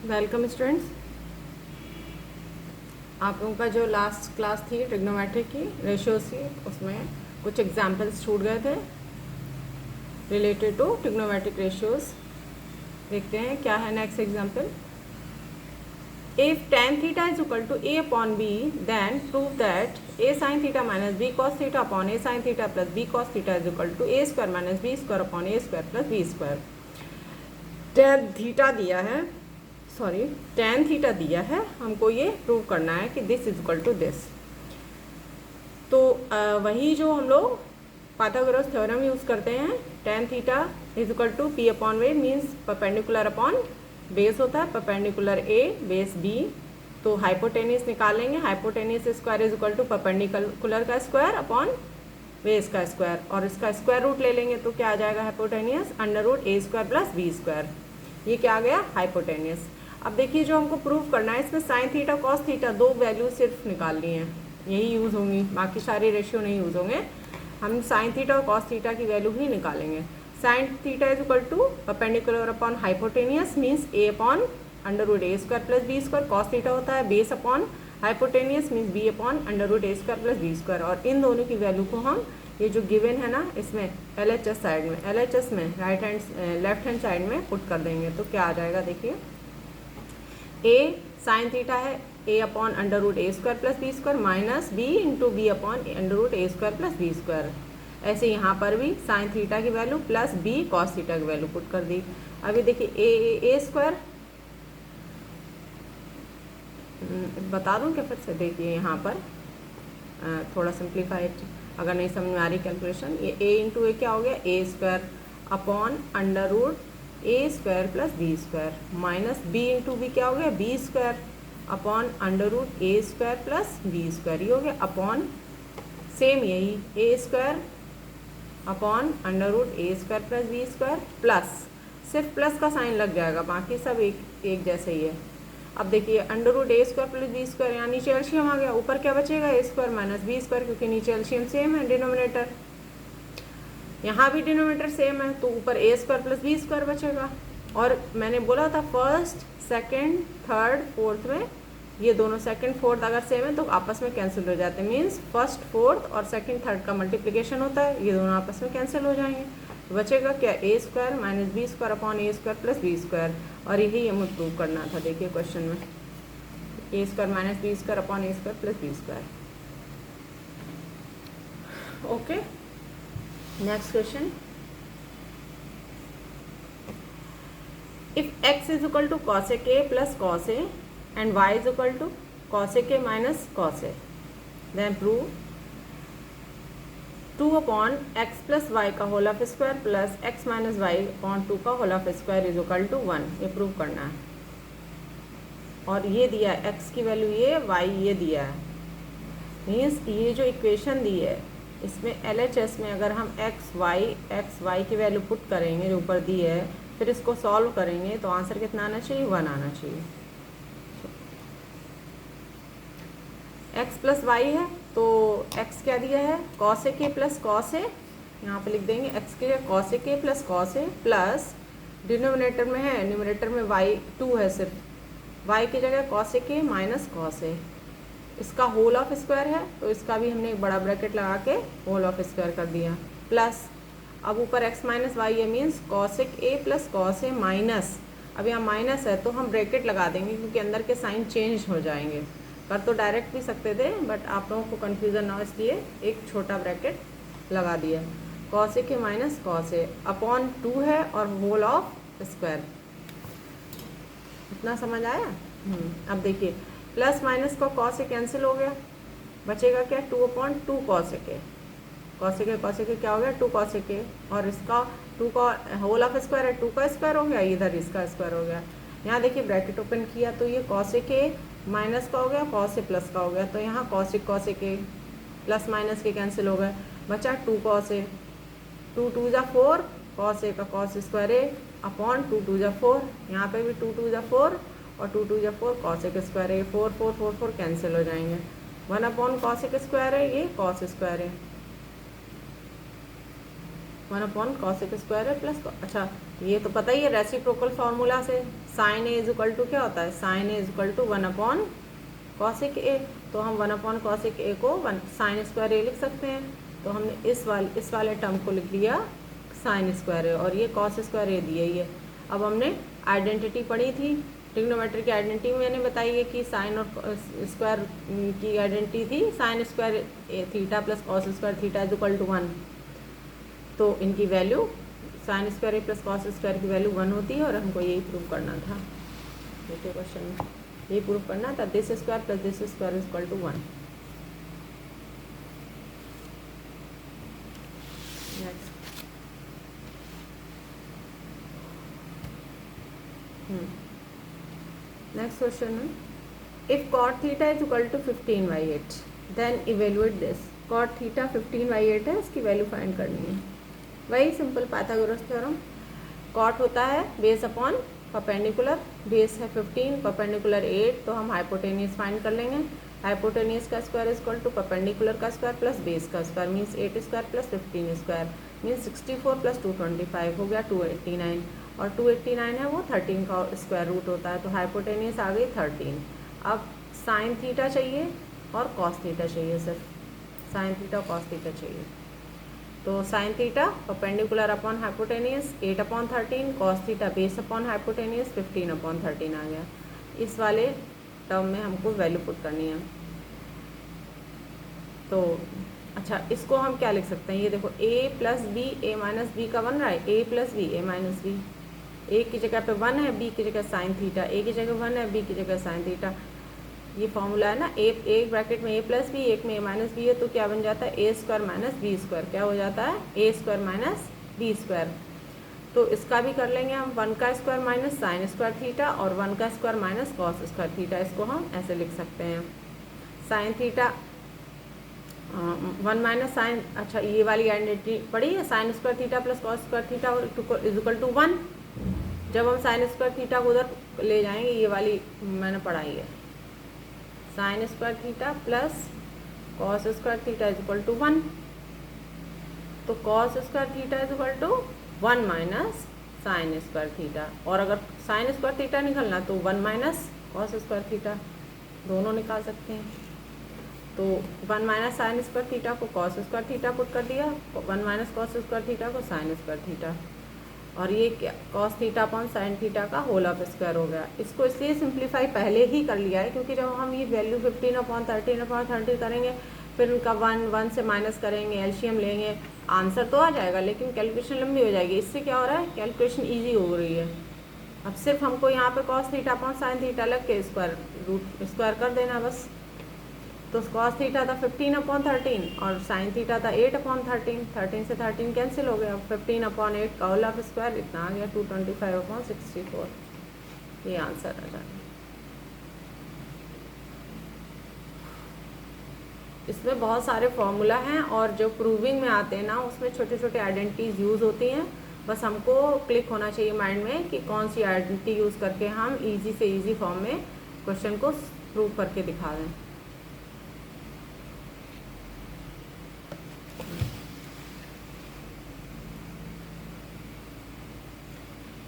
Welcome students. आप लोगों का जो लास्ट क्लास थी ट्रिग्नोमेट्री की रेशियोज की, उसमें कुछ एग्जांपल्स छूट गए थे रिलेटेड टू ट्रिग्नोमेट्रिक रेशियोज। देखते हैं क्या है next example. If tan theta is equal to a upon b, then prove that a sin theta minus b cos theta upon a sin theta plus b cos theta is equal to a square minus b square upon a square plus b square. tan theta दिया है, sorry tan theta दिया है, हमको ये prove करना है कि this is equal to this. तो वही जो हम लोग पाइथागोरस थ्योरम यूज़ करते हैं, tan theta is equal to p upon b means perpendicular upon base होता है, परपेंडिकुलर a बेस b। तो हाइपोटेनियस निकालेंगे, hypotenuse square is equal to perpendicular का स्क्वायर अपॉन बेस का स्क्वायर, और इसका स्क्वायर रूट ले लेंगे तो क्या आ जाएगा hypotenuse under root a square plus b square. ये क्या आ गया हाइपोटेनियस। अब देखिए जो हमको प्रूव करना है, इसमें साइन थीटा कॉस थीटा दो वैल्यू सिर्फ निकालनी है, यही यूज़ होंगी, बाकी सारे रेशियो नहीं यूज़ होंगे। हम साइन थीटा और कॉस थीटा की वैल्यू ही निकालेंगे। Sine theta is equal to perpendicular upon hypotenuse means a upon under root a square plus b square. Cos theta होता है base upon hypotenuse means b upon under root a square plus b square. और इन दोनों की value को हम ये जो गिवन है ना, इसमें LHS साइड में, LHS में right hand left hand side में पुट कर देंगे तो क्या आ जाएगा। देखिए a साइन थीटा है a upon under root a square plus b square minus b into B upon under root a square plus b square. ऐसे यहाँ पर भी साइन थीटा की value plus b cos theta की value put कर दी। अभी देखिए a स्क्वायर बता दूँ क्या फिर से। देखिए यहाँ पर थोड़ा सिंप्लीफाइड अगर नहीं समझ में आ रही कैलकुलेशन, ये a इंटू ए क्या हो गया a square upon under root a square plus b square minus b into B क्या हो गया b square upon under root a square plus b square. ये हो गया अपॉन सेम यही a square upon under root a square plus b square plus, सिर्फ plus का sign लग जाएगा, बाकी सब एक जैसे ही है। अब देखिए under root a square plus b square, यहाँ नीचे एलसीएम आ गया, ऊपर क्या बचेगा a square minus b square, क्योंकि नीचे एलसीएम सेम है, डिनोमिनेटर यहाँ भी डिनोमिनेटर सेम है, तो ऊपर a square plus b square बचेगा। और मैंने बोला था फर्स्ट सेकंड थर्ड फोर्थ में ये दोनों सेकंड फोर्थ अगर सेम है तो आपस में कैंसिल हो जाते हैं, मीन्स फर्स्ट फोर्थ और सेकंड थर्ड का मल्टीप्लिकेशन होता है, ये दोनों आपस में कैंसिल हो जाएंगे। बचेगा क्या a square minus b square upon a square plus b square. और यही हमें प्रूव करना था। देखिए क्वेश्चन में a square minus b square upon a square plus b square. Okay, next question. If x is equal to cosec a plus cos a and y is equal to cosec a minus cos a, then prove 2 upon x plus y का whole of square plus x minus y upon 2 का whole of square is equal to 1। ये prove करना है। और ये दिया है x की वैल्यू ये, y ये दिया है, मीन्स ये जो इक्वेशन दी है इसमें LHS में अगर हम x y की वैल्यू पुट करेंगे जो ऊपर दी है, फिर इसको सॉल्व करेंगे तो आंसर कितना आना चाहिए 1 आना चाहिए। x प्लस वाई है तो x क्या दिया है cosec a plus cos a, यहाँ पे लिख देंगे x के लिए cosec a plus cos a plus denominator में है, न्यूमरेटर में y2 है, सिर्फ y की जगह cosec a minus cos a। इसका होल ऑफ स्क्वायर है तो इसका भी हमने एक बड़ा ब्रैकेट लगा के होल ऑफ स्क्वायर कर दिया प्लस, अब ऊपर x माइनस वाई है means cosec a plus cos a minus, अब यहाँ माइनस है तो हम ब्रैकेट लगा देंगे क्योंकि अंदर के साइन चेंज हो जाएंगे। कर तो डायरेक्ट भी सकते थे बट आप लोगों को कन्फ्यूज़न ना हो इसलिए एक छोटा ब्रैकेट लगा दिया। cosec a minus cos a upon 2 है और होल ऑफ स्क्वायर। इतना समझ आया? अब देखिए प्लस माइनस का cos a कैंसिल हो गया, बचेगा क्या 2 upon 2 cosec a। cosec a क्या हो गया 2 cosec a, और इसका 2 का होल ऑफ स्क्वायर है, 2 का स्क्वायर हो गया, इधर इसका स्क्वायर हो गया। यहाँ देखिए ब्रैकेट ओपन किया तो ये cosec a माइनस का हो गया, cos a प्लस का हो गया, तो यहाँ cosec a प्लस माइनस के कैंसिल हो गए, बचा 2 cos a, 2 2 जा 4, cos a का cos स्क्वायर a अपॉन 2 2 जा 4, यहाँ पे भी 2 2 जा 4 और 2 2 जा 4 cos a square a, 4 4 4 4 cancel हो जाएंगे, 1 अपॉन cos a स्क्वायर है, ये cos स्क्वायर है, 1 अपॉन cos a स्क्वायर है प्लस, अच्छा ये तो पता ही है रेसिप्रोकल फार्मूला से, sine A is equal to क्या होता है, sine A is equal to 1 cosec A. तो हम 1 कॉसिक ए को 1 साइन स्क्वायर ए लिख सकते हैं। तो हमने इस वाले टर्म को लिख लिया साइन स्क्वायर ए, और ये कॉस स्क्वायर ए दिया ही है। अब हमने आइडेंटिटी पढ़ी थी, ट्रिग्नोमेट्री की आइडेंटिटी मैंने बताई है कि साइन और स्क्वायर की आइडेंटिटी थी sine square theta plus cos square theta is equal to 1। तो इनकी वैल्यू sine square A plus cos square की वैल्यू 1 होती है, और हमको यही प्रूव करना था। देखिए क्वेश्चन में यही प्रूव करना था, this square plus this square is equal to 1। Next question है, if cot theta is equal to 15/8 then evaluate this. Cot theta 15/8 है, इसकी वैल्यू फाइंड करनी है। वही सिंपल पाइथागोरस थ्योरम। कॉट होता है बेस अपॉन परपेंडिकुलर, बेस है 15, perpendicular 8, तो हम हाइपोटेनियस फाइंड कर लेंगे। हाइपोटेनियस का square is equal to perpendicular का स्क्वायर प्लस बेस का square, means 8 square plus 15 square, means 64 plus 225 हो गया 289, और 289 है वो 13 का स्क्वायर रूट होता है। तो हाइपोटेनियस आ गई 13। अब साइन थीटा चाहिए और कॉस थीटा चाहिए, सिर्फ साइन थीटा और कॉस थीटा चाहिए। तो sine theta perpendicular upon hypotenuse 8/13, cos theta base upon hypotenuse 15/13 आ गया। इस वाले टर्म में हमको वैल्यू पुट करनी है। तो अच्छा, इसको हम क्या लिख सकते हैं, ये देखो a plus B A minus B का बन रहा है, a plus B A minus B. A की जगह पे 1 है, बी की जगह साइन थीटा, ए की जगह 1 है, बी की जगह साइन थीटा। ये फॉर्मूला है ना, एक ब्रैकेट में ए प्लस बी, एक में ए माइनस बी है, तो क्या बन जाता है ए स्क्वायर माइनस बी स्क्वायर। क्या हो जाता है ए स्क्वायर माइनस बी स्क्वायर। तो इसका भी कर लेंगे हम, 1 का square minus sine square theta और 1 का square minus cos square theta. इसको हम ऐसे लिख सकते हैं, साइन थीटा 1 माइनस साइन, अच्छा ये वाली आइडेंटिटी पढ़ी है, sine square theta plus cos square theta is equal to 1। जब हम साइन स्क्वायर थीटा को उधर ले जाएंगे, ये वाली मैंने पढ़ाई है, sine square theta plus cos square theta is equal to 1। तो cos square theta is equal to 1 minus sine square theta, और अगर साइन स्क्वायर थीटा निकलना तो 1 माइनस कॉस स्क्वायर थीटा, दोनों निकाल सकते हैं। तो 1 माइनस साइन स्क्वायर थीटा को कॉस स्क्वायर थीटा पुट कर दिया, 1 माइनस कॉस स्क्वायर थीटा को साइन स्क्वायर थीटा, और ये क्या cos theta upon sine theta का होल ऑफ स्क्वायर हो गया। इसको इसलिए सिंप्लीफाई पहले ही कर लिया है, क्योंकि जब हम ये वैल्यू 15/13/30 करेंगे, फिर उनका 1 से माइनस करेंगे, एलसीएम लेंगे, आंसर तो आ जाएगा, लेकिन कैलकुलेशन लंबी हो जाएगी। इससे क्या हो रहा है, कैलकुलेशन ईजी हो रही है। अब सिर्फ हमको यहाँ पे cos theta upon sine theta लग के स्क्वायर रूट स्क्वायर कर देना बस। तो कॉस थीटा था 15/13 और साइन थीटा था 8/13, 13 से 13 कैंसिल हो गया, 15/8 का होल ऑफ स्क्वायर इतना आ गया 225/64। ये आंसर आ जाएगा। इसमें बहुत सारे फॉर्मूला हैं, और जो प्रूविंग में आते हैं ना, उसमें छोटे छोटे आइडेंटिटीज यूज़ होती हैं। बस हमको क्लिक होना चाहिए माइंड में कि कौन सी आइडेंटिटी यूज़ करके हम ईजी से ईजी फॉर्म में क्वेश्चन को प्रूव करके दिखा दें।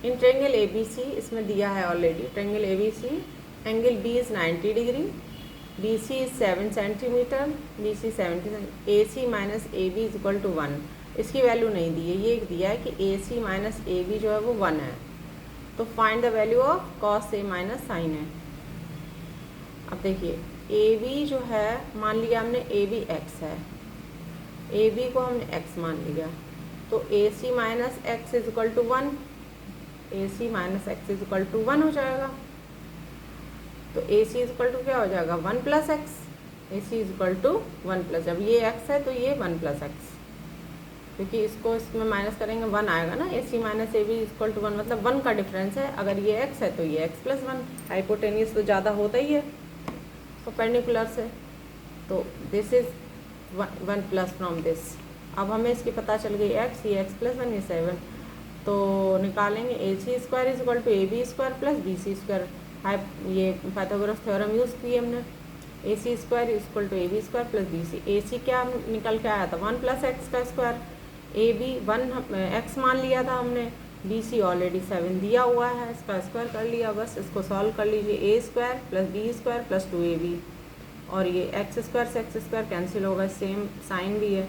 इन ट्रेंगल ABC, इसमें दिया है already, triangle ABC angle B is 90 degree, BC is 7 centimetre, BC 70, AC minus AB is equal to 1। इसकी वैल्यू नहीं दी है, ये दिया है कि AC माइनस AB जो है वो 1 है। तो find the value of cos A minus sine है। अब देखिए AB जो है, मान लिया हमने AB x है, AB को हमने x मान लिया, तो AC minus x is equal to 1, AC minus x is equal to 1 हो जाएगा। तो AC इज इक्वल टू क्या हो जाएगा 1 plus x, AC is equal to 1 plus, जब ये x है तो ये 1 प्लस एक्स, क्योंकि इसको इसमें माइनस करेंगे 1 आएगा ना। AC minus AB is equal to 1, मतलब 1 का डिफरेंस है। अगर ये x है तो ये x प्लस 1, हाइपोटेनियस तो ज़्यादा होता ही है परपेंडिकुलर से। तो this is 1 plus from this. अब हमें इसकी पता चल गई x, ये x प्लस 1, ये 7, तो निकालेंगे AC square is equal to AB square plus BC square. ये पाइथागोरस थ्योरम यूज़ की हमने, AC square is equal to AB square plus BC। AC क्या निकल के आया था 1 प्लस एक्स का स्क्वायर, AB 1 x मान लिया था हमने, बी सी ऑलरेडी 7 दिया हुआ है, इसका स्क्वायर कर लिया, बस इसको सॉल्व कर लीजिए। A square plus B square plus 2ab, और ये एक्स स्क्वायर से एक्स स्क्वायर कैंसिल होगा, सेम साइन भी है।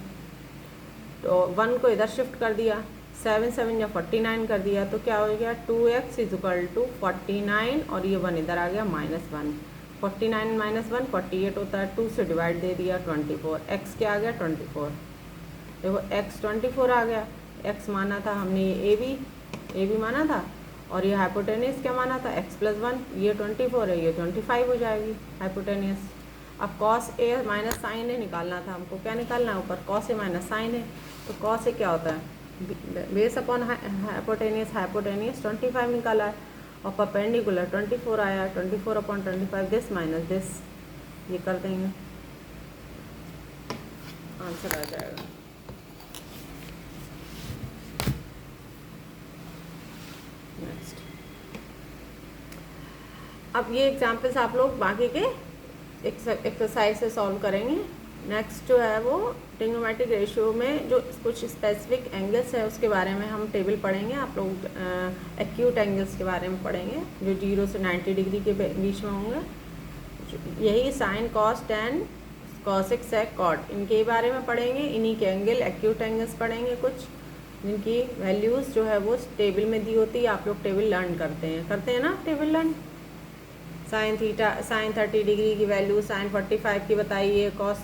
तो 1 को इधर शिफ्ट कर दिया, 7 7 या 49 कर दिया, तो क्या हो गया 2x इज इक्वल टू 49, और ये 1 इधर आ गया -1। 49 - 1 48 होता है, 2 से डिवाइड दे दिया 24, x क्या आ गया 24। देखो x 24 आ गया, x माना था हमने ये ए बी माना था, और ये हाइपोटेनियस क्या माना था x + 1, ये 24 है, ये 25 हो जाएगी हाइपोटेनियस। अब cos a माइनस साइन ए निकालना था हमको, क्या निकालना है ऊपर cos a माइनस साइन ए, तो cos a क्या होता है बेस अपॉन हाइपोटेनियस, हाइपोटेनियस 25 निकाला है, और परपेंडिकुलर 24 आया, 24/25 दिस माइनस दिस, ये कर देंगे, आंसर आ जाएगा। नेक्स्ट, अब ये एग्जाम्पल्स आप लोग बाकी के एक्सरसाइज से सॉल्व करेंगे। नेक्स्ट जो है वो ट्रिग्नोमेट्रिक रेशियो में जो कुछ स्पेसिफिक एंगल्स है उसके बारे में हम टेबल पढ़ेंगे। आप लोग एक्यूट एंगल्स के बारे में पढ़ेंगे जो 0 से 90 डिग्री के बीच में होंगे। यही साइन, कॉस, टैन, कॉसेक, सेक, कॉट, इनके बारे में पढ़ेंगे। इन्हीं के एंगल एक्यूट एंगल्स पढ़ेंगे कुछ, जिनकी वैल्यूज़ जो है वो टेबल में दी होती है। आप लोग टेबल लर्न करते हैं ना, टेबल लर्न। साइन 30 डिग्री की वैल्यू साइन 45 की बताइए, कॉस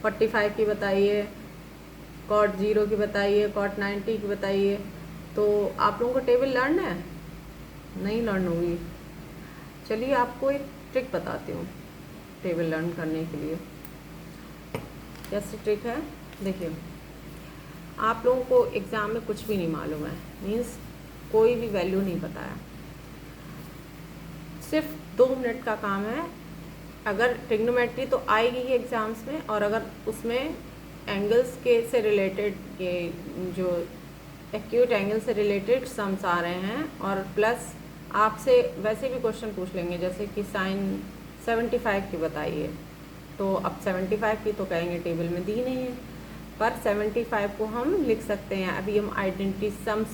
45 की बताइए, कॉट 0 की बताइए, कॉट 90 की बताइए। तो आप लोगों को टेबल लर्न है? नहीं लर्न होगी। चलिए आपको एक ट्रिक बताती हूँ टेबल लर्न करने के लिए। कैसी ट्रिक है देखिए, आप लोगों को एग्ज़ाम में कुछ भी नहीं मालूम है, मीन्स कोई भी वैल्यू नहीं पता है, सिर्फ 2 मिनट का काम है। अगर ट्रिग्नोमेट्री तो आएगी ही एग्ज़ाम्स में, और अगर उसमें एंगल्स के से रिलेटेड ये जो एक्यूट एंगल से रिलेटेड सम्स आ रहे हैं, और प्लस आपसे वैसे भी क्वेश्चन पूछ लेंगे, जैसे कि साइन 75 की बताइए, तो अब 75 की तो कहेंगे टेबल में दी नहीं है, पर 75 को हम लिख सकते हैं। अभी हम आइडेंटिटी सम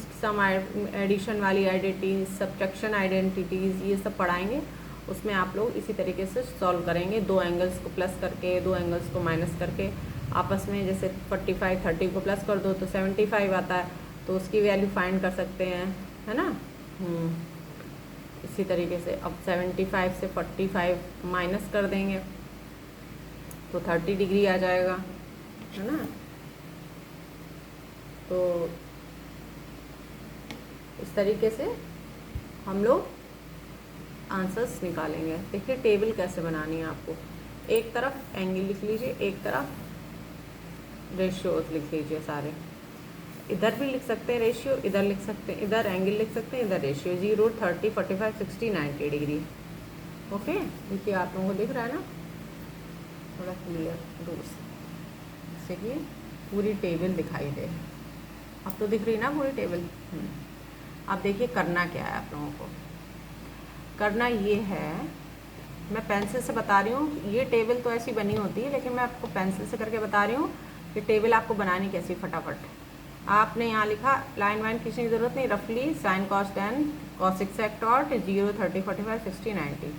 एडिशन वाली आइडेंटिटीज, सब्ट्रैक्शन आइडेंटिटीज़, ये सब पढ़ाएंगे। उसमें आप लोग इसी तरीके से सॉल्व करेंगे, 2 एंगल्स को प्लस करके, 2 एंगल्स को माइनस करके, आपस में जैसे 45 30 को प्लस कर दो तो 75 आता है, तो उसकी वैल्यू फाइंड कर सकते हैं, है ना। इसी तरीके से अब 75 से 45 माइनस कर देंगे तो 30 डिग्री आ जाएगा, है ना। तो इस तरीके से हम लोग आंसर्स निकालेंगे। देखिए टेबल कैसे बनानी है आपको, एक तरफ एंगल लिख लीजिए, एक तरफ रेशियोज लिख लीजिए सारे। इधर भी लिख सकते हैं रेशियो, इधर लिख सकते हैं, इधर एंगल लिख सकते हैं, इधर रेशियो, 0 30 45 60 90 डिग्री। ओके, देखिए आप लोगों को दिख रहा है ना, थोड़ा क्लियर दूर से, जैसे कि पूरी टेबल दिखाई दे। अब तो दिख रही ना पूरी टेबल। अब देखिए करना क्या है आप लोगों को, करना ये है, मैं पेंसिल से बता रही हूँ, ये टेबल तो ऐसी बनी होती है, लेकिन मैं आपको पेंसिल से करके बता रही हूँ कि टेबल आपको बनानी कैसी फटाफट। आपने यहाँ लिखा, लाइन वाइन खींचने की ज़रूरत नहीं, रफली sine cos tan cosec sec टॉट 0 30 45 60 90।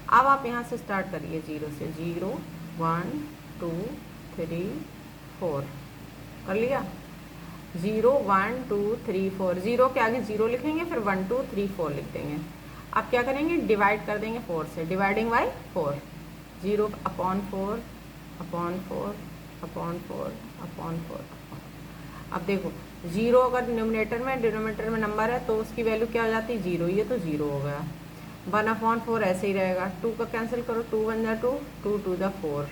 अब आप यहाँ से स्टार्ट करिए 0 से, 0 1 2 3 4 कर लिया, 0 1 2 3 4, 0 के आगे 0 लिखेंगे, फिर 1 2 3 4 लिख देंगे। अब क्या करेंगे, डिवाइड कर देंगे 4 से, dividing by 4, 0 upon 4 upon 4 upon 4 upon 4। अब देखो 0 अगर न्यूमरेटर में डिनोमिनेटर में नंबर है तो उसकी वैल्यू क्या हो जाती है 0, ये तो 0 हो गया। 1/4 ऐसे ही रहेगा, 2 का कैंसिल करो, 2 1 जा 2, 2 2 जा 4,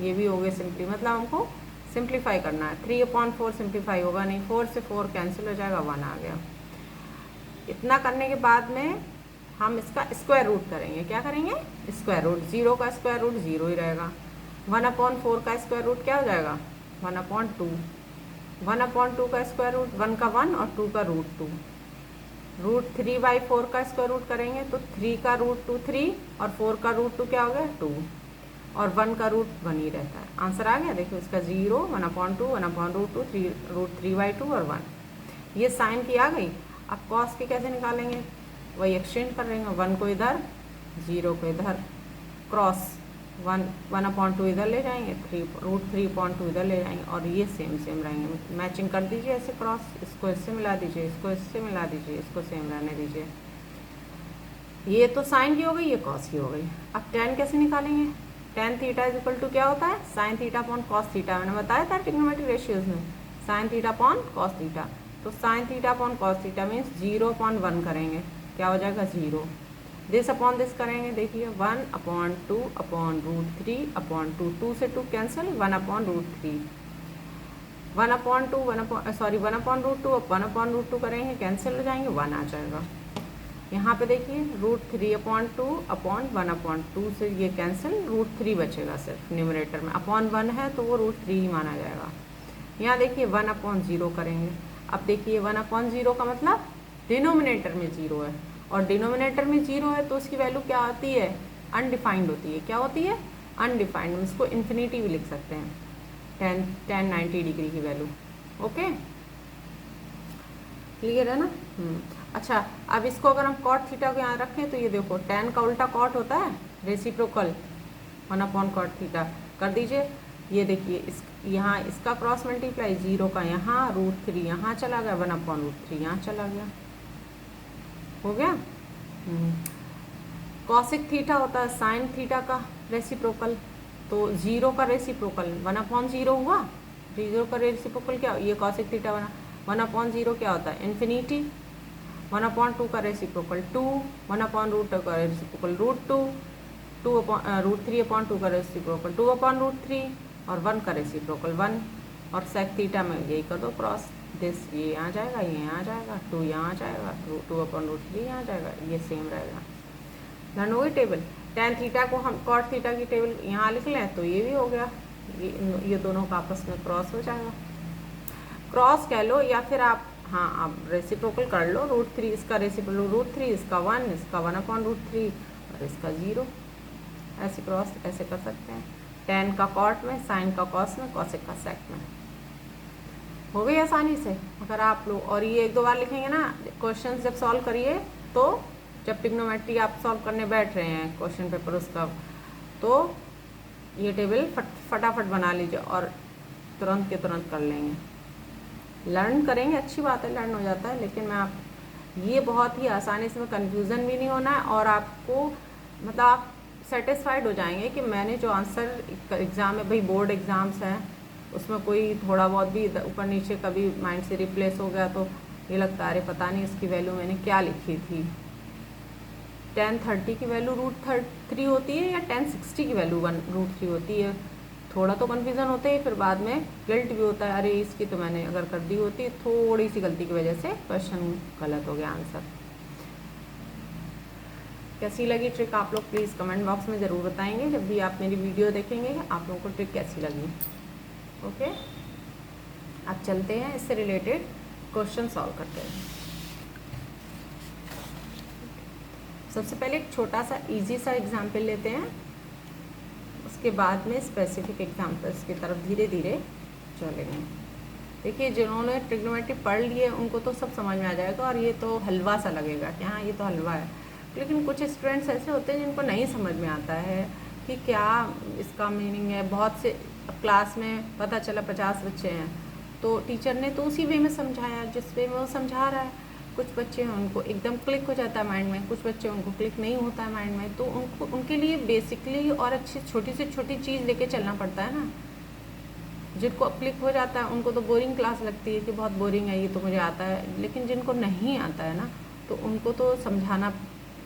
ये भी हो गए सिंपली, मतलब हमको सिंप्लीफाई करना है। 3/4 सिंप्लीफाई होगा नहीं, 4 से 4 कैंसिल हो जाएगा, 1 आ गया। इतना करने के बाद में हम इसका स्क्वायर रूट करेंगे। क्या करेंगे, स्क्वायर रूट। 0 का स्क्वायर रूट 0 ही रहेगा। 1/4 का स्क्वायर रूट क्या हो जाएगा 1/2। 1/2 का स्क्वायर रूट 1 का 1 और 2 का रूट 2। रूट 3/4 का स्क्वायर रूट करेंगे तो 3 का रूट 2 3 और 4 का रूट 2 क्या हो गया 2, और 1 का रूट 1 ही रहता है। आंसर आ गया, देखो इसका 0 1/2 1/√2 3 √3/2 और 1। ये साइन की आ गई। अब कॉस की कैसे निकालेंगे, वही एक्सचेंज कर लेंगे, 1 को इधर 0 को इधर, क्रॉस 1/2 इधर ले जाएंगे, √3/2 इधर ले जाएंगे, और ये सेम रहेंगे। मैचिंग कर दीजिए ऐसे, क्रॉस इसको इससे मिला दीजिए, इसको इससे मिला दीजिए, इसको सेम रहने दीजिए। ये तो साइन की हो गई, ये कॉस की हो गई। अब tan कैसे निकालेंगे, tan theta is equal to क्या होता है, sine theta upon cos theta. मैंने बताया था ट्रिग्नोमेट्रिक रेशियोज में, sine theta upon cos theta. तो sine theta upon cos theta means 0/1 करेंगे, क्या हो जाएगा 0। दिस अपॉन दिस करेंगे, देखिए 1/2/√3/2, 2 से 2 कैंसिल, 1/√3, 1/2 1/√2 1/√2 करेंगे, कैंसिल हो जाएंगे, 1 आ जाएगा। यहाँ पे देखिए √3/2/1/2 से ये कैंसिल, √3 बचेगा सिर्फ न्यूमरेटर में, अपॉन 1 है तो वो √3 ही माना जाएगा। यहाँ देखिए 1/0 करेंगे। अब देखिए 1/0 का मतलब डिनोमिनेटर में 0 है, और डिनोमिनेटर में 0 है तो उसकी वैल्यू क्या होती है, अनडिफाइंड होती है। क्या होती है, अनडिफाइंड। इसको इन्फिनिटी भी लिख सकते हैं, tan 90 डिग्री की वैल्यू। ओके, क्लियर है ना। अच्छा, अब इसको अगर हम कॉट थीटा को यहाँ रखें तो ये देखो tan का उल्टा कॉट होता है, रेसिप्रोकल 1/cot थीटा कर दीजिए। ये देखिए इस यहाँ इसका क्रॉस मल्टीप्लाई, 0 का यहाँ, √3 यहाँ चला गया, 1/√3 यहाँ चला गया, हो गया। कॉसिक थीटा होता है साइन थीटा का रेसिप्रोकल, तो 0 का रेसिप्रोकल 1/0 हुआ, 0 का रेसिप्रोकल क्या, ये कॉसिक थीटा बना। 1/0 क्या होता है, इन्फिनिटी। 1/2 का रेसिप्रोकल 2, 1/√2 का रेसिप्रोकल √2, √3/2 का रेसिप्रोकल 2/√3, और 1 का रेसिप्रोकल 1। और सेक थीटा में यही कर दो क्रॉस, दिस ये यहाँ जाएगा, ये यहाँ जाएगा, 2 यहाँ जाएगा, 2/√3 यहाँ जाएगा, ये सेम रहेगा। डन हो गई टेबल। tan थीटा को हम कॉट थीटा की टेबल यहाँ लिख लें तो ये भी हो गया, ये दोनों का आपस में क्रॉस हो जाएगा। क्रॉस कह लो या फिर आप, हाँ आप रेसिप्रोकल कर लो, √3 इसका रेसिप्रोकल √3, इसका 1, इसका 1/√3 और इसका 0, ऐसे क्रॉस ऐसे कर सकते हैं। tan का कॉट में, साइन का कॉस में, कॉसेक का सेक में, हो गई आसानी से। अगर आप लोग और ये 1-2 बार लिखेंगे ना, क्वेश्चन जब सॉल्व करिए तो जब ट्रिग्नोमेट्री आप सॉल्व करने बैठ रहे हैं क्वेश्चन पेपर उसका, तो ये टेबल फटाफट बना लीजिए और तुरंत के तुरंत कर लेंगे। लर्न करेंगे, अच्छी बात है, लर्न हो जाता है, लेकिन मैं आप ये बहुत ही आसानी से, कंफ्यूजन भी नहीं होना है, और आपको मतलब आप सेटिस्फाइड हो जाएंगे कि मैंने जो आंसर एग्ज़ाम में, भाई बोर्ड एग्ज़ाम्स हैं उसमें कोई थोड़ा बहुत भी ऊपर नीचे कभी माइंड से रिप्लेस हो गया तो ये लगता है अरे पता नहीं इसकी वैल्यू मैंने क्या लिखी थी। tan 30 की वैल्यू √3 होती है या tan 60 की वैल्यू √3 होती है, थोड़ा तो कन्फ्यूज़न होता है, फिर बाद में गिल्ट भी होता है, अरे इसकी तो मैंने अगर कर दी होती, थोड़ी सी गलती की वजह से क्वेश्चन गलत हो गया आंसर। कैसी लगी ट्रिक आप लोग प्लीज़ कमेंट बॉक्स में ज़रूर बताएंगे, जब भी आप मेरी वीडियो देखेंगे आप लोगों को ट्रिक कैसी लगी। ओके, अब चलते हैं इससे रिलेटेड क्वेश्चन सॉल्व करते हैं। सबसे पहले एक छोटा सा इजी सा एग्जाम्पल लेते हैं, उसके बाद में स्पेसिफिक एग्जाम्पल्स की तरफ धीरे धीरे चलेंगे। देखिए जिन्होंने ट्रिग्नोमेट्री पढ़ लिए उनको तो सब समझ में आ जाएगा, और ये तो हलवा सा लगेगा कि हाँ ये तो हलवा है, लेकिन कुछ स्टूडेंट्स ऐसे होते हैं जिनको नहीं समझ में आता है कि क्या इसका मीनिंग है। बहुत से क्लास में पता चला 50 बच्चे हैं तो टीचर ने तो उसी वे में समझाया जिस वे में वो समझा रहा है। कुछ बच्चे हैं उनको एकदम क्लिक हो जाता है माइंड में, कुछ बच्चे उनको क्लिक नहीं होता है माइंड में, तो उनको उनके लिए बेसिकली और अच्छी छोटी से छोटी चीज़ लेके चलना पड़ता है ना। जिनको क्लिक हो जाता है उनको तो बोरिंग क्लास लगती है कि बहुत बोरिंग है, ये तो मुझे आता है, लेकिन जिनको नहीं आता है ना तो उनको तो समझाना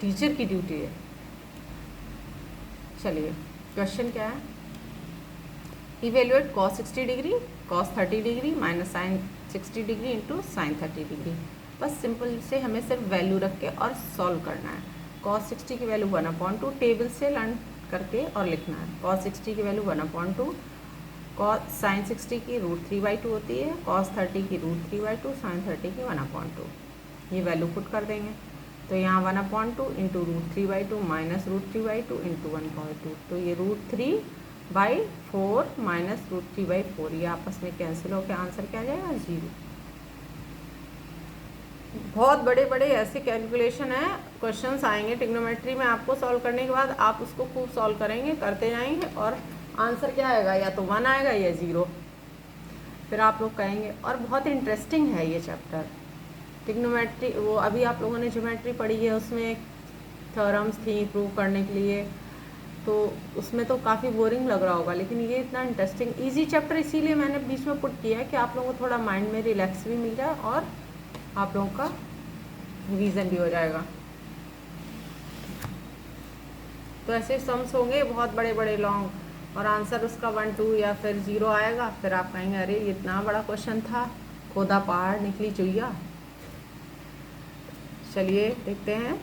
टीचर की ड्यूटी है। चलिए क्वेश्चन क्या है, evaluate cos 60 degree cos 30 degree minus sine 60 degree into sine 30 degree. बस सिंपल से हमें सिर्फ वैल्यू रख के और सॉल्व करना है। cos 60 की वैल्यू 1/2 टेबल से लर्न करके और लिखना है। cos 60 की वैल्यू 1/2, cos साइन 60 की √3/2 होती है, cos 30 की √3/2, साइन 30 की 1/2। ये वैल्यू पुट कर देंगे तो यहाँ 1/2 इंटू √3/2 माइनस √3/2 इंटू 1/2, तो ये √3/4 माइनस √3/4, ये आपस में कैंसिल होकर आंसर क्या आ जाएगा 0। बहुत बड़े बड़े ऐसे कैलकुलेशन है, क्वेश्चंस आएंगे ट्रिग्नोमेट्री में, आपको सॉल्व करने के बाद आप उसको खूब सॉल्व करेंगे, करते जाएंगे, और आंसर क्या आएगा, या तो 1 आएगा या 0। फिर आप लोग कहेंगे, और बहुत इंटरेस्टिंग है ये चैप्टर ट्रिग्नोमेट्री। वो अभी आप लोगों ने ज्योमेट्री पढ़ी है, उसमें थ्योरम्स थी प्रूव करने के लिए, तो उसमें तो काफ़ी बोरिंग लग रहा होगा, लेकिन ये इतना इंटरेस्टिंग ईजी चैप्टर, इसीलिए मैंने बीच में पुट किया है कि आप लोगों को थोड़ा माइंड में रिलैक्स भी मिल जाए और आप लोगों का रिवीजन भी हो जाएगा। तो ऐसे सम्स होंगे बहुत बड़े बड़े लॉन्ग, और आंसर उसका 1 2 या फिर 0 आएगा। फिर आप कहेंगे अरे ये इतना बड़ा क्वेश्चन था, खोदा पहाड़ निकली चुईया। चलिए देखते हैं।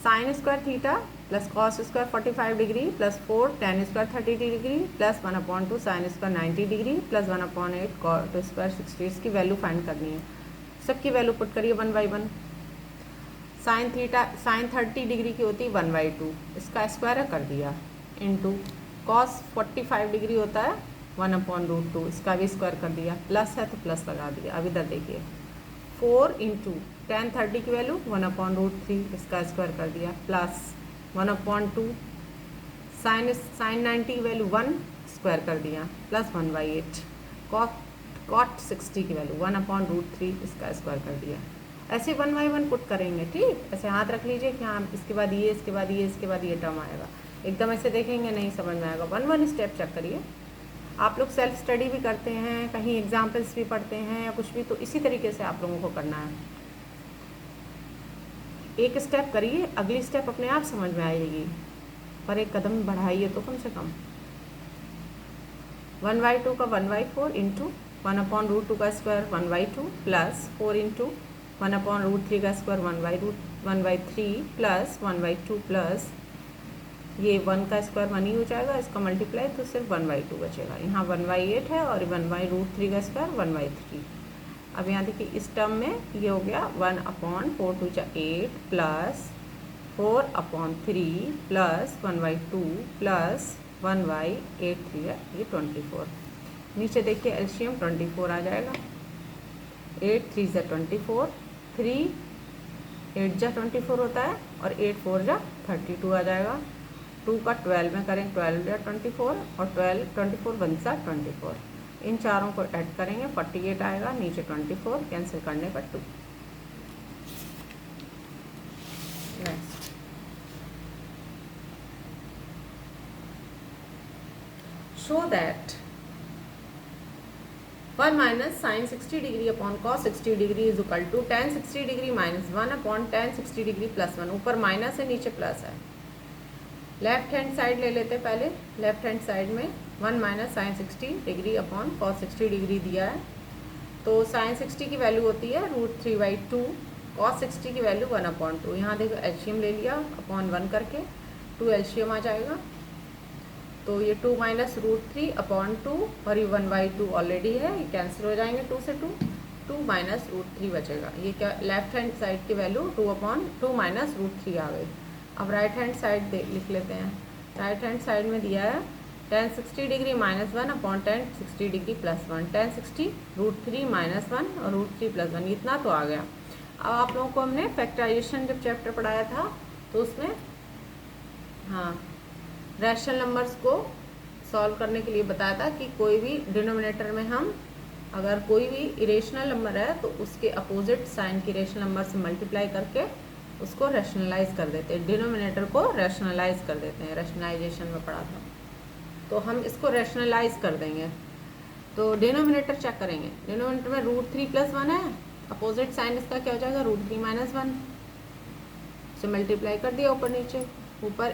Sine square theta plus cos square 45 degree plus 4 tan square 30 degree plus 1/2 sine square 90 degree plus 1/8 cot square 60। इसकी वैल्यू फाइंड करनी है, सबकी वैल्यू पुट करिए 1 बाई 1। साइन 30 डिग्री की होती है 1/2, इसका स्क्वायर कर दिया, इंटू कॉस 45 डिग्री होता है 1/√2, इसका भी स्क्वायर कर दिया, प्लस है तो प्लस लगा दिया। अब इधर देखिए 4 इंटू टेन 30 की वैल्यू 1/√3, इसका स्क्वायर कर दिया, प्लस 1/2 साइन 90 की वैल्यू 1 स्क्वायर कर दिया, प्लस 1/8 कॉट 60 की वैल्यू 1/√3, इसका स्क्वायर कर दिया। ऐसे 1 बाई 1 पुट करेंगे, ठीक। ऐसे हाथ रख लीजिए कि हाँ इसके बाद ये, इसके बाद ये, इसके बाद ये टर्म आएगा। एकदम ऐसे देखेंगे नहीं समझ में आएगा। 1 स्टेप चेक करिए। आप लोग सेल्फ स्टडी भी करते हैं, कहीं एग्जाम्पल्स भी पढ़ते हैं या कुछ भी, तो इसी तरीके से आप लोगों को करना है। एक स्टेप करिए, अगली स्टेप अपने आप समझ में आएगी, पर एक कदम बढ़ाइए तो कम से कम। 1/2 का 1/4 इंटू 1/√2 का स्क्वायर 1/2 प्लस 4 इंटू 1/√3 का स्क्वायर 1/3 प्लस 1/2 प्लस ये 1 का स्क्वायर 1 ही हो जाएगा, इसका मल्टीप्लाई तो सिर्फ 1/2 बचेगा। यहाँ 1/8 है और 1/√3 का स्क्वायर 1/3। अब यहाँ देखिए इस टर्म में ये हो गया 1/4 2 जा 8 प्लस 4/3 प्लस 1/2 प्लस 1/8 3 है ये 24। नीचे देखिए एलसीएम 24 आ जाएगा। 8 3 जा 24, 3 8 जा 24 होता है और 8 4 जा 32 आ जाएगा। 2 का 12 में करें 12 जा 24 और 12 24 1 जा 24। इन चारों को ऐड करेंगे 48 आएगा, नीचे 24 कैंसिल करने पर 2। Next show that 1 minus sine 60 degree upon cos 60 degree is equal to tan 60 degree minus 1 upon tan 60 degree plus 1। ऊपर माइनस है नीचे प्लस है। लेफ्ट हैंड साइड ले लेते हैं पहले। लेफ्ट हैंड साइड में 1 minus sine 60 degree upon cos 60 degree दिया है, तो साइन 60 की वैल्यू होती है √3/2, कॉस 60 की वैल्यू 1/2। यहाँ देखो एलसीएम ले लिया अपॉन 1 करके, 2 एलसीएम आ जाएगा, तो ये 2 माइनस √3/2 और ये 1/2 ऑलरेडी है, ये कैंसिल हो जाएंगे 2 से 2 माइनस √3 बचेगा। ये क्या लेफ्ट हैंड साइड की वैल्यू 2 माइनस √3 आ गई। अब राइट हैंड साइड लिख लेते हैं। राइट हैंड साइड में दिया है ten 60 degree minus 1 upon tan 60 degree plus 1। Ten 60 √3 minus 1 और √3 प्लस 1, इतना तो आ गया। अब आप लोगों को हमने फैक्टराइजेशन जब चैप्टर पढ़ाया था तो उसमें हाँ रैशनल नंबर्स को सॉल्व करने के लिए बताया था कि कोई भी डिनोमिनेटर में हम अगर कोई भी इरेशनल नंबर है तो उसके अपोजिट साइन के रेशनल नंबर से मल्टीप्लाई करके उसको रैशनलाइज कर देते हैं, डिनोमिनेटर को रैशनलाइज कर देते हैं। रैशनलाइजेशन में पढ़ा था, तो हम इसको रैशनलाइज कर देंगे। तो डिनोमिनेटर चेक करेंगे। डिनोमिनेटर में √3 प्लस 1 है, अपोजिट साइन इसका क्या हो जाएगा √3 माइनस 1 से मल्टीप्लाई कर दिया ऊपर नीचे। ऊपर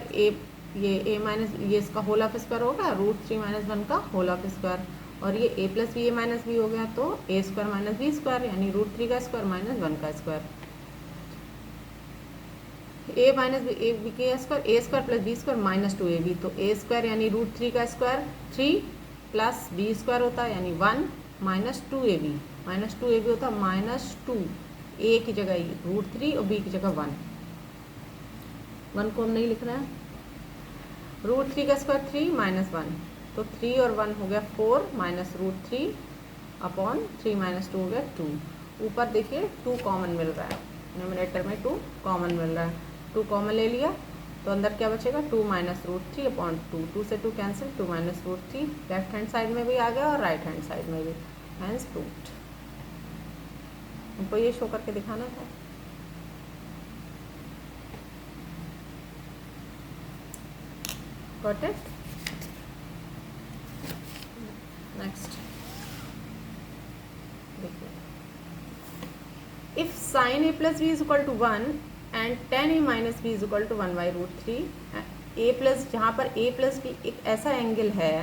ये माइनस ये इसका होल ऑफ स्क्वायर हो गया, √3 माइनस 1 का होल ऑफ स्क्वायर, और ये a plus B A minus b हो गया, तो a square minus b square यानी √3 का स्क्वायर माइनस 1 का स्क्वायर। a माइनस बी के square a square plus B square minus 2ab, तो a स्क्वायर यानी √3 का स्क्वायर 3 प्लस b स्क्वायर होता है यानी 1 माइनस 2ab, माइनस 2ab होता है माइनस 2, a की जगह √3 और b की जगह 1 को हम नहीं लिख रहे हैं। √3 का स्क्वायर 3 माइनस 1, तो 3 और 1 हो गया 4 माइनस √3 अपॉन 3 माइनस 2 हो गया 2। ऊपर देखिए 2 कॉमन मिल रहा है, न्यूमरेटर में 2 कॉमन मिल रहा है, 2 कॉमन ले लिया तो अंदर क्या बचेगा 2 माइनस रूट 3 अपॉन 2, 2 से 2 cancel, 2 minus root 3 left hand side में भी आ गया और राइट हैंड साइड में भी, हैंस प्रूव्ड। हमको ये शो करके दिखाना था। Got it? नेक्स्ट देखिए, if sine a plus B is equal to 1 and tan a minus b is equal to 1 by root 3, a plus, जहाँ पर ए प्लस बी एक ऐसा एंगल है,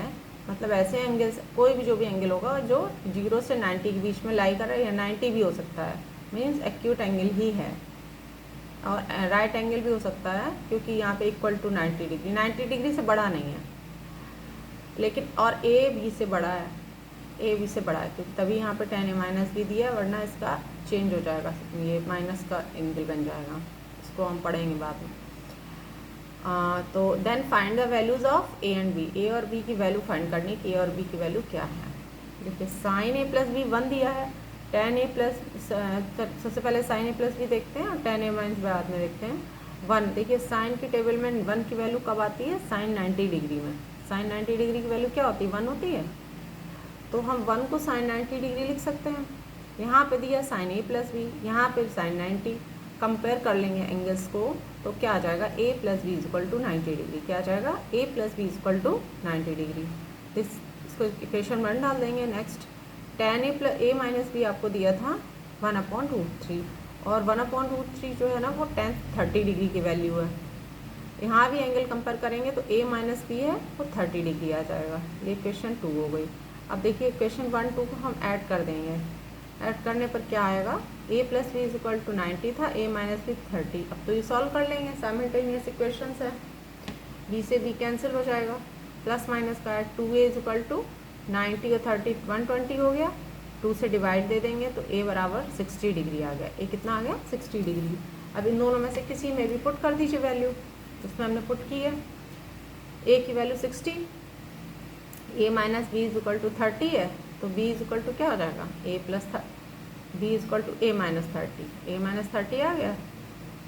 मतलब ऐसे एंगल कोई भी जो भी एंगल होगा जो 0 से 90 के बीच में लाई कर रहा है, या 90 भी हो सकता है, मीन्स एक्यूट एंगल ही है, और राइट एंगल भी हो सकता है क्योंकि यहाँ पे इक्वल टू 90 डिग्री, 90 डिग्री से बड़ा नहीं है लेकिन, और ए बी से बड़ा है, ए बी से बड़ा है क्योंकि तभी यहाँ पे टेन ए माइनस बी दिया, वरना इसका चेंज हो जाएगा, ये माइनस का एंगल बन जाएगा, इसको हम पढ़ेंगे बाद में। तो then find the values of A and B, A और बी की वैल्यू फाइंड करनी कि ए और बी की वैल्यू क्या है। देखिए साइन ए प्लस बी 1 दिया है, टेन ए प्लस, सबसे पहले साइन ए प्लस बी देखते हैं और टेन ए माइनस बाद में देखते हैं। 1 देखिए साइन की टेबल में 1 की वैल्यू कब आती है, साइन 90 डिग्री में, साइन 90 डिग्री की वैल्यू क्या होती है, 1 होती है, तो हम 1 को साइन 90 डिग्री लिख सकते हैं। यहाँ पे दिया साइन ए प्लस बी, यहाँ पे साइन 90, कंपेयर कर लेंगे एंगल्स को तो क्या आ जाएगा, A plus B is equal to 90 degree, क्या आ जाएगा, A plus B is equal to 90 degree. इसको इक्वेशन 1 डाल देंगे। Next tan A plus A minus B आपको दिया था 1/√3, और 1/√3 जो है ना वो 30 डिग्री की वैल्यू है। यहाँ भी एंगल कंपेयर करेंगे तो ए माइनस बी है वो 30 डिग्री आ जाएगा। ये इक्वेशन 2 हो गई। अब देखिए इक्वेशन 1 2 को हम ऐड कर देंगे, ऐड करने पर क्या आएगा, A plus B is equal to 90 था, ए माइनस बी 30। अब तो ये सॉल्व कर लेंगे, साइमल्टेनियस इक्वेशंस है, बी से बी कैंसिल हो जाएगा, प्लस माइनस का 2a इज इक्वल टू 90 और 30 120 हो गया, 2 से डिवाइड दे देंगे तो a बराबर 60 डिग्री आ गया। a कितना आ गया, 60 डिग्री। अब इन दोनों में से किसी में भी पुट कर दीजिए वैल्यू, इसमें हमने पुट की है a की value 60, a minus b is equal to 30 है, तो b इज इक्वल टू क्या हो जाएगा, a plus b is equal to a minus 30, a minus 30 आ गया,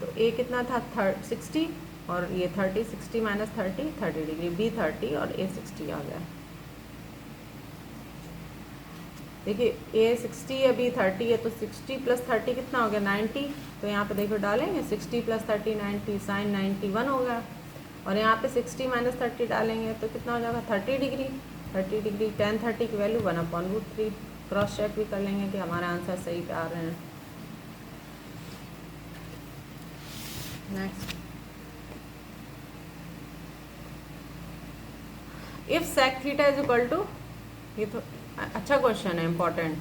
तो a कितना था 60 और ये 30, 60 माइनस 30 30 डिग्री, b 30 और a 60 आ गया। देखिए a 60 है, b 30 है, तो 60 प्लस 30 कितना हो गया 90, तो यहाँ पे देखो डालेंगे 60 प्लस 30 90, साइन 91 हो गया, और यहाँ पे 60 माइनस 30 डालेंगे तो कितना हो जाएगा 30 डिग्री, 30 डिग्री tan 30 की वैल्यू 1/√3। क्रॉस चेक भी कर लेंगे कि हमारा आंसर सही पे आ रहे हैं। Next, if sec theta is equal to, ये तो अच्छा क्वेश्चन है important,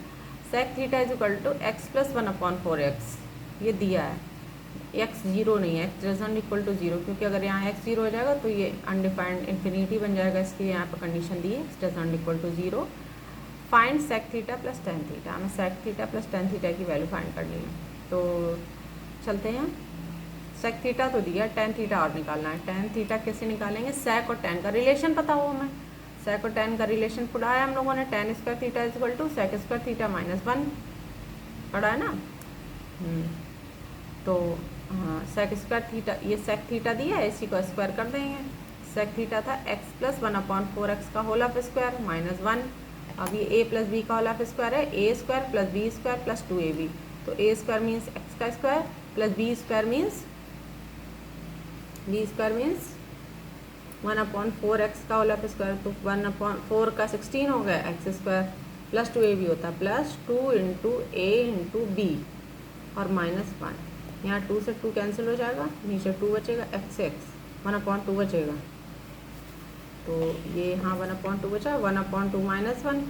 sec theta is equal to x plus 1/4x, ये दिया है, x 0 नहीं है, x डजंट इक्वल टू 0, क्योंकि अगर यहाँ x 0 हो जाएगा तो ये अनडिफाइंड इन्फिनिटी बन जाएगा, इसलिए यहाँ पर कंडीशन दी है x doesn't equal to 0। Find sec theta plus tan theta, हमें sec theta plus tan theta की वैल्यू फाइंड करनी है, तो चलते हैं। सेक थीटा तो दिया, टेन थीटा और निकालना है। टेन थीटा कैसे निकालेंगे, सेक और टेन का रिलेशन पता हो हमें, सेक और टेन का रिलेशन पढ़ा है हम लोगों ने, tan square theta is equal to sec square theta minus 1 पढ़ा है ना। तो हाँ, सेक स्क्वायर थीटा, ये सेक थीटा दिया है, इसी को स्क्वायर कर देंगे। सेक थीटा था x प्लस 1/4x का होल ऑफ स्क्वायर माइनस 1, अब ये a प्लस बी का होल ऑफ स्क्वायर है, a square plus B square plus 2ab, तो a स्क्वायर मीन्स x का square plus b square means 1/4x का whole of square, तो 1/4 का 16 हो गया x स्क्वायर प्लस 2ab होता है, plus 2 into a into b और माइनस 1, यहाँ 2 से 2 कैंसिल हो जाएगा, नीचे 2 बचेगा, x से x 1/2 बचेगा, तो ये यहाँ 1/2 बचा, 1/2 माइनस 1,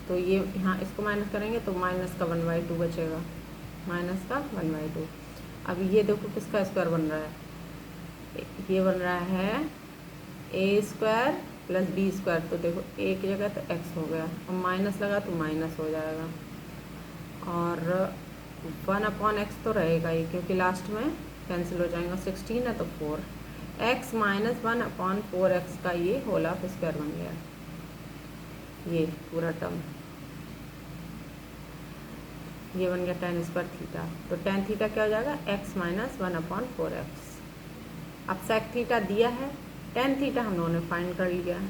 तो ये यहाँ इसको माइनस करेंगे तो माइनस का 1/2 बचेगा, माइनस का 1/2। अब ये देखो किसका स्क्वायर बन रहा है, ये बन रहा है a square plus B square, तो देखो a की जगह तो x हो गया, और माइनस लगा तो माइनस हो जाएगा, और 1/x तो रहेगा ही क्योंकि लास्ट में कैंसिल हो जाएगा, 16 है तो 4, x माइनस 1/4x का ये होल ऑफ स्क्वायर बन गया, ये पूरा टर्म। ये बन गया tan स्क्वायर थीटा। तो tan थीटा क्या हो जाएगा, x माइनस 1/4x। अब sec थीटा दिया है, tan थीटा हम लोगों ने फाइंड कर लिया है।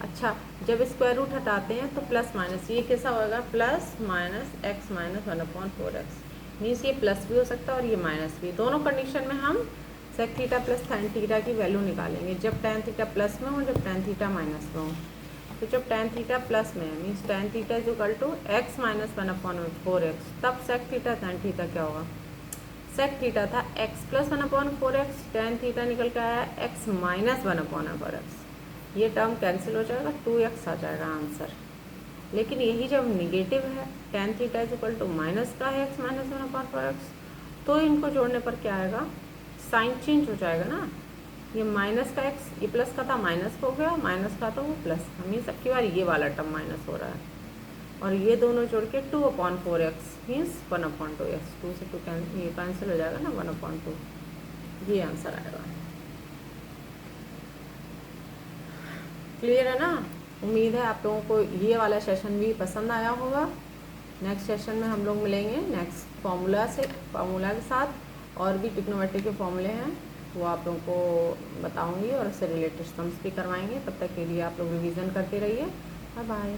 अच्छा, जब स्क्वायर रूट हटाते हैं तो प्लस माइनस ये कैसा होगा, plus minus x minus 1/4x, means ये प्लस भी हो सकता है और ये माइनस भी। दोनों कंडीशन में हम sec theta plus tan theta की वैल्यू निकालेंगे, जब tan थीटा प्लस में हो, जब tan थीटा माइनस में हो। तो जब tan थीटा प्लस में है means tan theta is equal to x minus 1/4x, तब sec थीटा tan थीटा क्या होगा, sec थीटा था x plus 1/4x, tan theta निकल के आया x माइनस 1/4x। ये टर्म कैंसिल हो जाएगा, 2x आ जाएगा आंसर। लेकिन यही जब निगेटिव है, tan theta is equal to minus का है x माइनस 1/4x, तो इनको जोड़ने पर क्या आएगा, साइन चेंज हो जाएगा ना। ये माइनस का x, ये प्लस का था माइनस हो गया, माइनस का तो वो प्लस, हमें सबकी बार ये वाला टर्म माइनस हो रहा है। और ये दोनों जोड़ के 2/4x मीन्स 1/2x, 2 से 2 ये कैंसिल हो जाएगा ना, 1/2, ये आंसर आएगा। क्लियर है ना। उम्मीद है आप लोगों को ये वाला सेशन भी पसंद आया होगा। नेक्स्ट सेशन में हम लोग मिलेंगे नेक्स्ट फार्मूला के साथ, और भी ट्रिग्नोमेट्री के फॉर्मूले हैं वो आप लोगों को बताऊंगी और उससे रिलेटेड सम्स भी करवाएंगे। तब तक के लिए आप लोग रिवीजन करते रहिए। Bye bye.